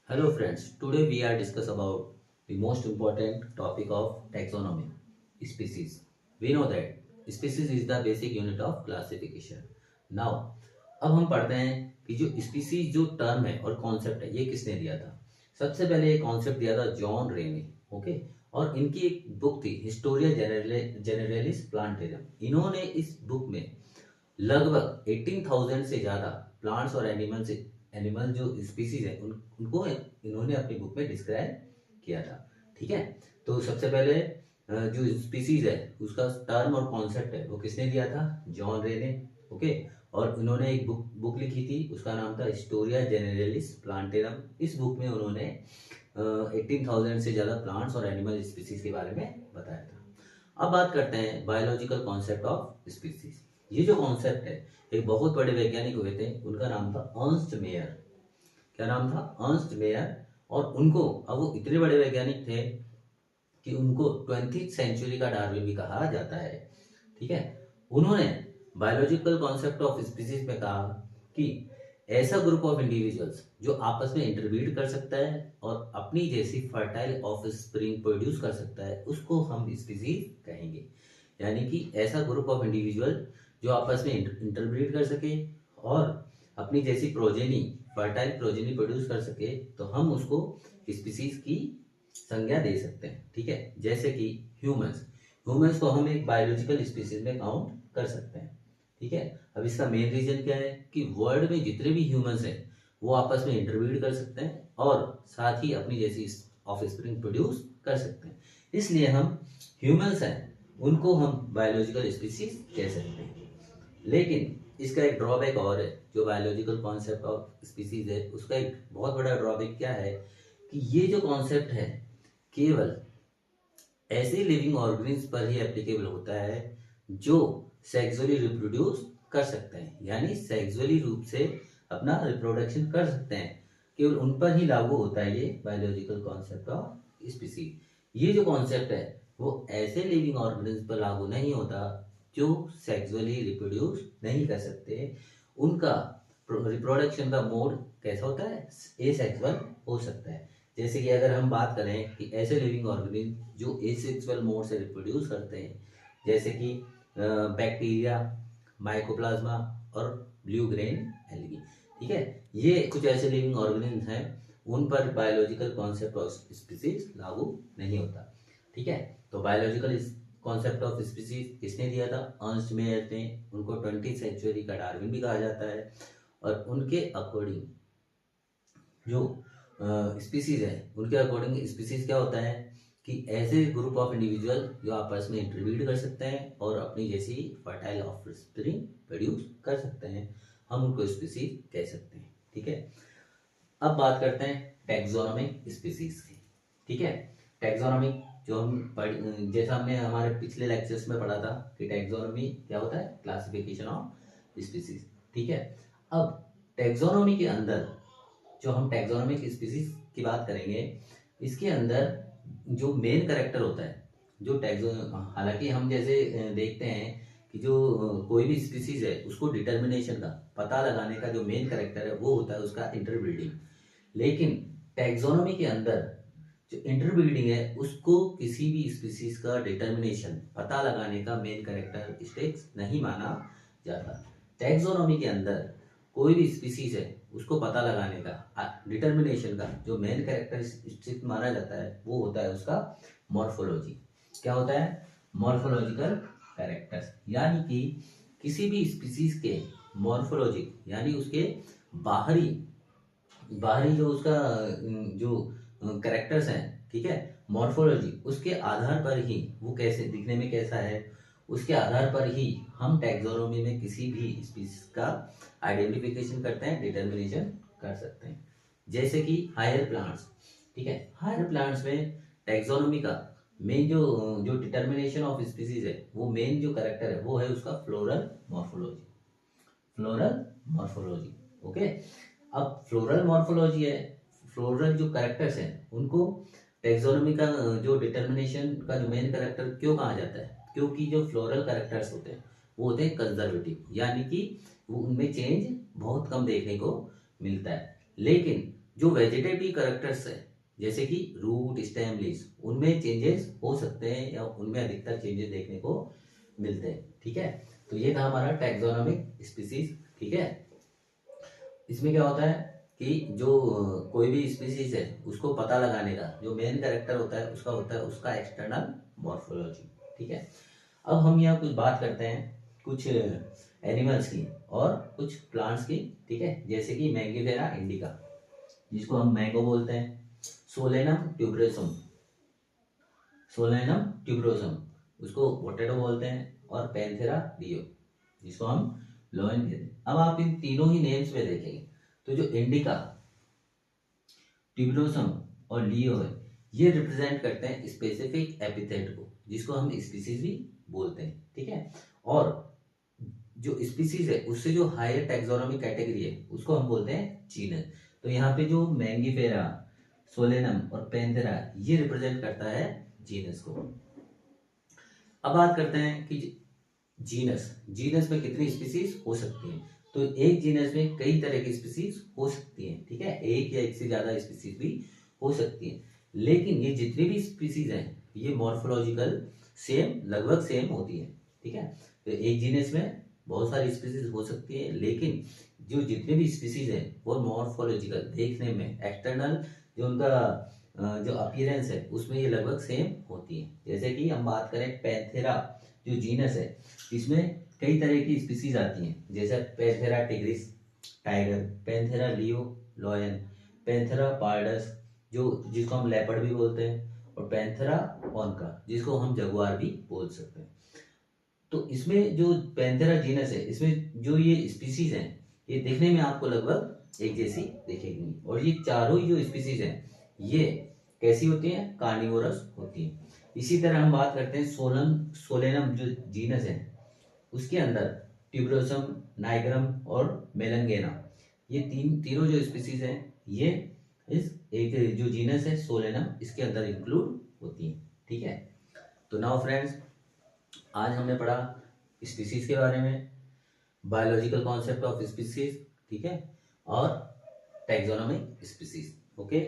Hello friends, today we are discuss about the most important topic of taxonomy, species. We know that species is the basic unit of classification. Now, अब हम पढ़ते हैं कि जो species जो term है और कॉन्सेप्ट है ये किसने दिया था। सबसे पहले ये कॉन्सेप्ट दिया था जॉन रे ने, ओके। और इनकी एक बुक थी हिस्टोरिया जेनरलिस प्लांटेरियम। इन्होंने इस बुक में लगभग 18,000 से ज़्यादा प्लांट्स और एनिमल जो स्पीसीज है उनको इन्होंने अपनी बुक में डिस्क्राइब किया था। ठीक है, तो सबसे पहले जो स्पीसीज है उसका टर्म और कॉन्सेप्ट है वो किसने दिया था, जॉन रे ने। ओके, और इन्होंने एक बुक लिखी थी, उसका नाम था हिस्टोरिया जेनरलिस प्लांटेरम। इस बुक में उन्होंने 18,000 से ज़्यादा प्लांट्स और एनिमल स्पीसीज के बारे में बताया था। अब बात करते हैं बायोलॉजिकल कॉन्सेप्ट ऑफ स्पीसीज। ये जो कॉन्सेप्ट है एक बहुत बड़े वैज्ञानिक हुए थे, उनका नाम था अर्नस्ट मेयर। क्या नाम था, अर्नस्ट मेयर। और उनको, अब वो इतने बड़े वैज्ञानिक थे कि उनको 20th सेंचुरी का डार्विन भी कहा जाता है। ठीक है, उन्होंने बायोलॉजिकल कॉन्सेप्ट ऑफ स्पीसीज में कहा कि ऐसा ग्रुप ऑफ इंडिविजुअल्स जो आपस में इंटरब्रीड कर सकता है और अपनी जैसी फर्टाइल ऑफ स्प्रिंग प्रोड्यूस कर सकता है उसको हम स्पीसीज कहेंगे। यानी कि ऐसा ग्रुप ऑफ इंडिविजुअल जो आपस में इंटरब्रीड कर सके और अपनी जैसी प्रोजेनी, फर्टाइल प्रोजेनी प्रोड्यूस कर सके तो हम उसको स्पीसीज की संज्ञा दे सकते हैं। ठीक है, जैसे कि ह्यूमंस ह्यूमंस को हम एक बायोलॉजिकल स्पीसीज में काउंट कर सकते हैं। ठीक है, अब इसका मेन रीजन क्या है कि वर्ल्ड में जितने भी ह्यूमंस हैं वो आपस में इंटरब्रीड कर सकते हैं और साथ ही अपनी जैसी ऑफस्प्रिंग प्रोड्यूस कर सकते हैं। इसलिए हम ह्यूमंस हैं उनको हम बायोलॉजिकल स्पीसीज कह सकते हैं। लेकिन इसका एक ड्रॉबैक और है, जो बायोलॉजिकल कॉन्सेप्ट ऑफ स्पीसीज है उसका एक बहुत बड़ा ड्रॉबैक क्या है कि ये जो कॉन्सेप्ट है केवल ऐसे लिविंग ऑर्गेनिज्म पर ही एप्लीकेबल होता है जो सेक्सुअली रिप्रोड्यूस कर सकते हैं, यानी सेक्सुअली रूप से अपना रिप्रोडक्शन कर सकते हैं। केवल उन पर ही लागू होता है ये बायोलॉजिकल कॉन्सेप्ट ऑफ स्पीसीज। ये जो कॉन्सेप्ट है वो ऐसे लिविंग ऑर्गेनिज्म पर लागू नहीं होता जो सेक्सुअली रिप्रोड्यूस नहीं कर सकते। उनका रिप्रोडक्शन का मोड कैसा होता है, एसेक्सुअल हो सकता है। जैसे कि अगर हम बात करें कि ऐसे लिविंग ऑर्गेनिज्म जो एसेक्सुअल मोड से रिप्रोड्यूस करते हैं, जैसे कि बैक्टीरिया, माइकोप्लाज्मा और ब्लू ग्रेन एल्गी। ठीक है, ये कुछ ऐसे लिविंग ऑर्गेनिज्म हैं उन पर बायोलॉजिकल कॉन्सेप्ट ऑफ स्पीसीज लागू नहीं होता। ठीक है, तो बायोलॉजिकल कॉन्सेप्ट ऑफ स्पीसीज किसने दिया था, अर्नस्ट मेयर ने। उनको 20th सेंचुरी का डार्विन भी कहा जाता है। और उनके अकॉर्डिंग जो स्पीसीज है उनके अकॉर्डिंग स्पीसीज क्या होता है कि ऐसे ग्रुप ऑफ इंडिविजुअल जो आपस में इंटरब्रीड कर सकते हैं और अपनी जैसी फर्टाइल ऑफस्प्रिंग प्रोड्यूस कर सकते हैं, हम उनको स्पीसीज कह सकते हैं। ठीक है, अब बात करते हैं टैक्सोनॉमिक स्पीसीज की। ठीक है, टैक्सोनॉमिक जो हम जैसा हमने हमारे पिछले लेक्चर्स में पढ़ा था कि टैक्सोनॉमी क्या होता है, क्लासिफिकेशन ऑफ स्पीसीज। ठीक है, अब टैक्सोनॉमी के अंदर जो हम टैक्सोनॉमिक स्पीसीज की बात करेंगे, इसके अंदर जो मेन कैरेक्टर होता है जो टैक्सो, हालांकि हम जैसे देखते हैं कि जो कोई भी स्पीसीज है उसको डिटर्मिनेशन का पता लगाने का जो मेन कैरेक्टर है वो होता है उसका इंटरब्रीडिंग। लेकिन टैक्सोनॉमी के अंदर जो इंटरब्रीडिंग है उसको किसी भी स्पीसीज का डिटर्मिनेशन पता लगाने का मेन कैरेक्टरिस्टिक्स नहीं माना जाता। टैक्सोनॉमी के अंदर कोई भी स्पीसीज है उसको पता लगाने का डिटर्मिनेशन का जो मेन कैरेक्टरिस्टिक माना जाता है वो होता है उसका मॉर्फोलॉजी। क्या होता है, मॉर्फोलॉजिकल कैरेक्टर्स। यानी कि किसी भी स्पीसीज के मॉर्फोलॉजी यानी उसके बाहरी बाहरी जो उसका जो कैरेक्टर्स हैं, ठीक है, मॉर्फोलॉजी, उसके आधार पर ही वो कैसे दिखने में कैसा है उसके आधार पर ही हम टैक्सोनॉमी में किसी भी स्पीसीज का आइडेंटिफिकेशन करते हैं, डिटर्मिनेशन कर सकते हैं। जैसे कि हायर प्लांट्स। ठीक है, हायर प्लांट्स में टैक्सोनॉमी का मेन जो जो डिटर्मिनेशन ऑफ स्पीसीज है वो मेन जो कैरेक्टर है वो है उसका floral morphology. Floral morphology, okay. अब फ्लोरल मॉर्फोलॉजी है, फ्लोरल जो कैरेक्टर्स हैं उनको टेक्सोनोमी का जो डिटर्मिनेशन का जो मेन कैरेक्टर क्यों कहा जाता है, क्योंकि जो फ्लोरल कैरेक्टर्स होते हैं वो होते हैं कंजर्वेटिव, यानी कि वो उनमें चेंज बहुत कम देखने को मिलता है। लेकिन जो वेजिटेटिव कैरेक्टर्स है जैसे कि रूट, स्टेम, लीव्स, उनमें चेंजेस हो सकते हैं या उनमें अधिकतर चेंजेस देखने को मिलते हैं। ठीक है, तो ये था हमारा टैक्सोनॉमिक स्पीसीज। ठीक है, इसमें क्या होता है कि जो कोई भी स्पीसीज है उसको पता लगाने का जो मेन कैरेक्टर होता है उसका एक्सटर्नल मॉर्फोलॉजी। ठीक है, अब हम यहाँ कुछ बात करते हैं कुछ एनिमल्स की और कुछ प्लांट्स की। ठीक है, जैसे कि मैंगीफेरा इंडिका, जिसको हम मैंगो बोलते हैं, सोलेनम ट्यूबरोसम, सोलेनम ट्यूबरोसम उसको पोटैटो बोलते हैं, और पैंथेरा लियो जिसको हम लोयन कहते हैं। अब आप इन तीनों ही नेम्स में देखेंगे तो जो इंडिका, ट्यूबरोसम और लियो है, ये रिप्रेजेंट करते हैं स्पेसिफिक एपिथेट को जिसको हम स्पीसीज भी बोलते हैं। ठीक है, और जो स्पीसीज है उससे जो हायर टैक्सोनॉमिक कैटेगरी है उसको हम बोलते हैं जीनस। तो यहाँ पे जो मैंगीफेरा, सोलेनम और पैंथेरा ये रिप्रेजेंट करता है जीनस को। अब बात करते हैं कि जीनस, जीनस में कितनी स्पीसीज हो सकती हैं। तो एक जीनस में कई तरह की स्पीसीज हो सकती हैं। ठीक है, एक या एक से ज्यादा स्पीसीज भी हो सकती हैं, लेकिन ये जितनी भी स्पीसीज हैं ये मॉर्फोलॉजिकल सेम, लगभग सेम होती है। ठीक है, तो एक जीनस में बहुत सारी स्पीसीज हो सकती है, लेकिन जो जितने भी स्पीसीज हैं वो मॉर्फोलॉजिकल, देखने में एक्सटर्नल जो उनका जो अपीयरेंस है उसमें ये लगभग सेम होती है। जैसे कि हम बात करें पैंथेरा जो जीनस है, इसमें कई तरह की स्पीसीज आती हैं, जैसे Panthera tigris tiger, Panthera leo lion, Panthera pardus जो जिसको हम लेपर्ड भी बोलते हैं, और पैंथेरा ऑनका जिसको हम जगुआर भी बोल सकते हैं। तो इसमें जो पैंथेरा जीनस है इसमें जो ये स्पीसीज हैं ये देखने में आपको लगभग एक जैसी दिखेगी, और ये चारों ही जो स्पीसीज हैं ये कैसी होती हैं, कार्निवोरस होती हैं। इसी तरह हम बात करते हैं सोलेनम जो जीनस है उसके अंदर ट्यूबरोसम, नाइग्रम और मेलंगेना, ये तीनों जो स्पीसीज हैं ये इस एक जो जीनस है सोलेनम इसके अंदर इंक्लूड होती हैं। ठीक है, तो नाउ फ्रेंड्स, आज हमने पढ़ा स्पीसीज के बारे में, बायोलॉजिकल कॉन्सेप्ट ऑफ स्पीसीज, ठीक है, और टैक्सोनॉमिक स्पीसीज। ओके।